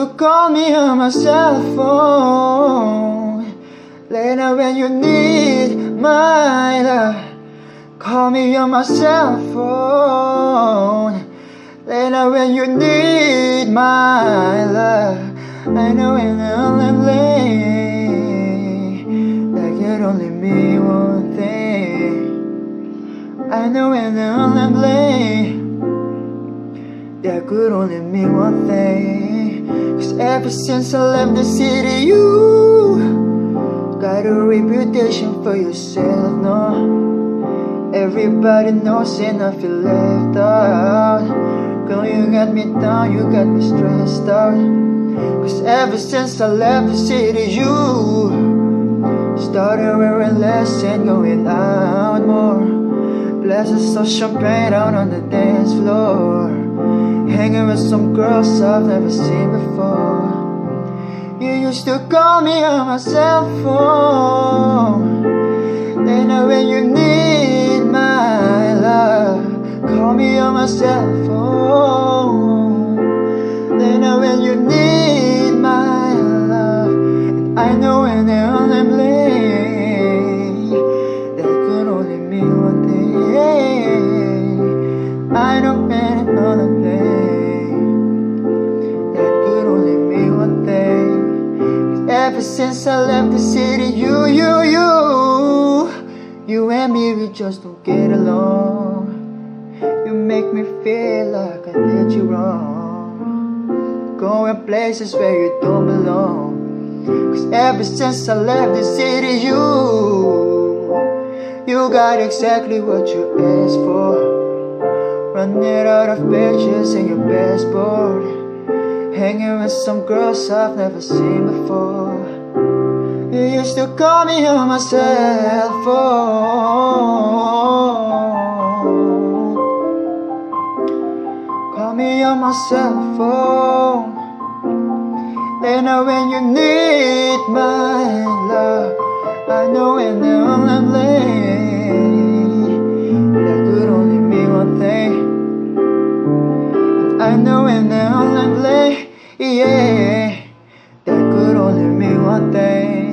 to call me on my cell phone. Later when you need my love, call me on my cell phone. Later when you need my love, I know in the only way that could only mean one thing. I know in the only way that could only mean one thing. 'Cause ever since I left the city, you got a reputation for yourself, no? Everybody knows and I feel left out. Girl, you got me down, you got me stressed out. 'Cause ever since I left the city, you started wearing less and going out more. Glasses of champagne out on the dance floor, hanging with some girls I've never seen before. You used to call me on my cell phone. Then when you need my love, call me on my cell phone. Then when you need my love, and I know in the only place that could only mean one thing. I know in the only place that could only mean one thing. 'Cause ever since I left the city, you and me, we just don't get along. You make me feel like I did you wrong, going places where you don't belong. 'Cause ever since I left the city, you got exactly what you asked for. Running out of pages in your passport, hanging with some girls I've never seen before. You used to call me on my cell phone. Call me on my cell phone. Then when you need my love, I know in the only way that could only mean one thing. I know in the only way, yeah, that could only mean one thing.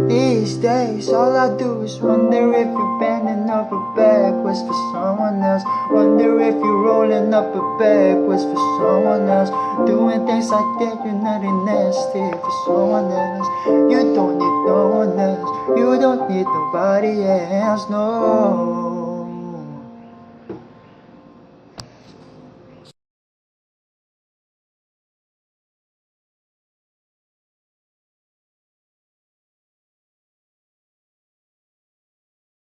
These days, all I do is wonder if you're bending over backwards for someone else. Wonder if you're rolling up backwards for someone else. Doing things like that, you're not nasty for someone else. You don't need no one else. You don't need nobody else, no.